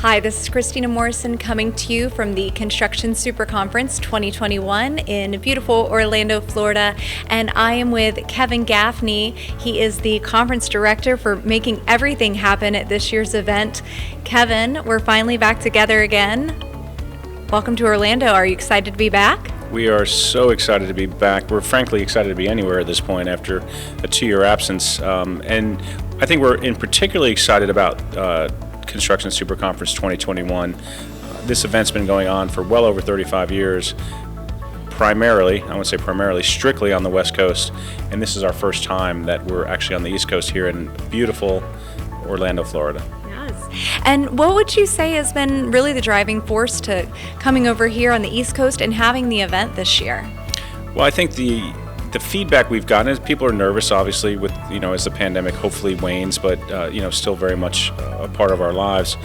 Hi, this is Christina Morrison coming to you from the Construction SuperConference 2021 in beautiful Orlando, Florida, and I am with Kevin Gaffney. He is the conference director for making everything happen at this year's event. Kevin, we're finally back together again. Welcome to Orlando. Are you excited to be back? We are so excited to be back. We're frankly excited to be anywhere at this point after a 2-year absence. And I think we're particularly excited about Construction SuperConference 2021. This event's been going on for well over 35 years, primarily, I won't say primarily, strictly on the West Coast. And this is our first time that we're actually on the East Coast here in beautiful Orlando, Florida. And what would you say has been really the driving force to coming over here on the East Coast and having the event this year? Well, I think the feedback we've gotten is people are nervous, obviously, with as the pandemic hopefully wanes, but still very much a part of our lives.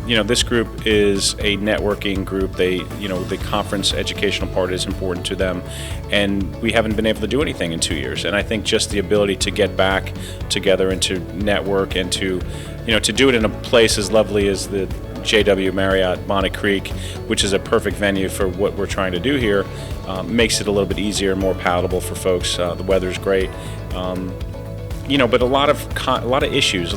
This group is a networking group. The conference educational part is important to them, and we haven't been able to do anything in 2 years. And I think just the ability to get back together and to network and to do it in a place as lovely as the JW Marriott Bonnet Creek, which is a perfect venue for what we're trying to do here, makes it a little bit easier and more palatable for folks. The weather's great. But a lot of issues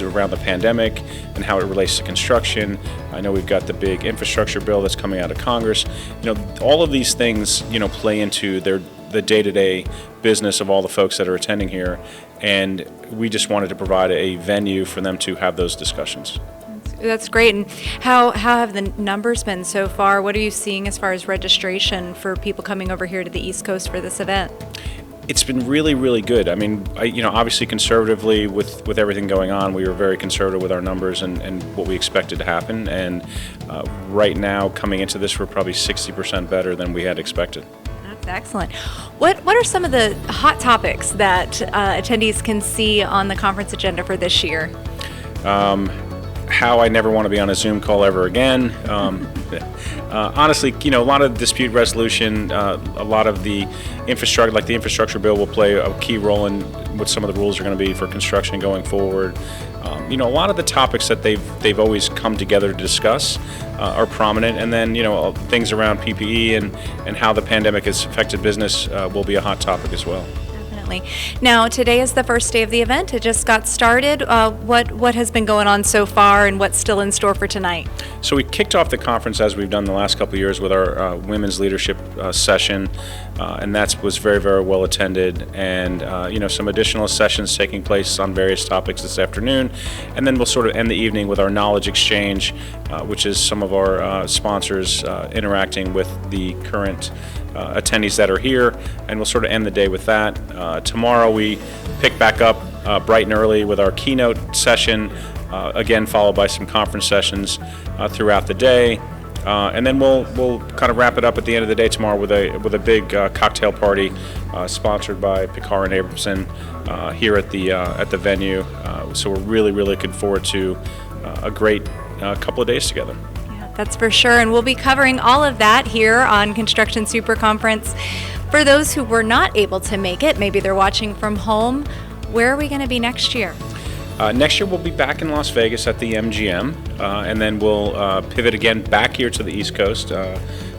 around the pandemic and how it relates to construction. I know we've got the big infrastructure bill that's coming out of Congress. All of these things, play into the day-to-day business of all the folks that are attending here, and we just wanted to provide a venue for them to have those discussions. That's great. And how have the numbers been so far? What are you seeing as far as registration for people coming over here to the East Coast for this event? It's been really, really good. I mean, obviously conservatively with everything going on, we were very conservative with our numbers and what we expected to happen. And right now, coming into this, we're probably 60% better than we had expected. That's excellent. What are some of the hot topics that attendees can see on the conference agenda for this year? How I never want to be on a Zoom call ever again. Honestly, a lot of dispute resolution, a lot of the infrastructure, like the infrastructure bill, will play a key role in what some of the rules are going to be for construction going forward. A lot of the topics that they've always come together to discuss are prominent, and then things around PPE and how the pandemic has affected business will be a hot topic as well. Now, today is the first day of the event. It just got started. What has been going on so far, and what's still in store for tonight? So we kicked off the conference, as we've done the last couple of years, with our women's leadership session, and that was very, very well attended. And some additional sessions taking place on various topics this afternoon, and then we'll sort of end the evening with our knowledge exchange, which is some of our sponsors interacting with the current attendees that are here, and we'll sort of end the day with that. Tomorrow we pick back up bright and early with our keynote session, again followed by some conference sessions throughout the day, and then we'll kind of wrap it up at the end of the day tomorrow with a big cocktail party sponsored by Picar and Abramson here at the venue. So we're really looking forward to a great couple of days together. That's for sure, and we'll be covering all of that here on Construction SuperConference. For those who were not able to make it, maybe they're watching from home, where are we going to be next year? Next year we'll be back in Las Vegas at the MGM, and then we'll pivot again back here to the East Coast,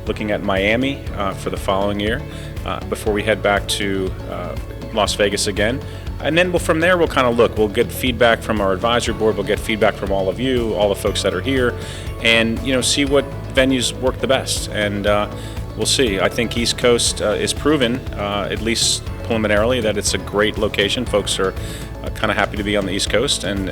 looking at Miami for the following year, before we head back to Las Vegas again. And then from there we'll kind of look. We'll get feedback from our advisory board. We'll get feedback from all of you, all the folks that are here, and see what venues work the best. And we'll see. I think East Coast is proven, at least preliminarily, that it's a great location. Folks are kind of happy to be on the East Coast, and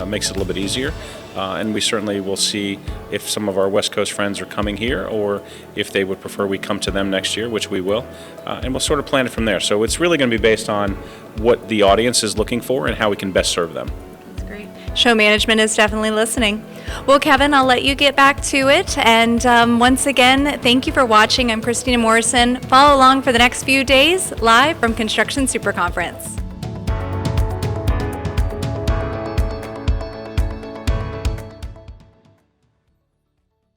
makes it a little bit easier. And we certainly will see if some of our West Coast friends are coming here, or if they would prefer we come to them next year, which we will. And we'll sort of plan it from there. So it's really going to be based on what the audience is looking for and how we can best serve them. That's great. Show management is definitely listening. Well, Kevin, I'll let you get back to it. And once again, thank you for watching. I'm Christina Morrison. Follow along for the next few days live from Construction SuperConference.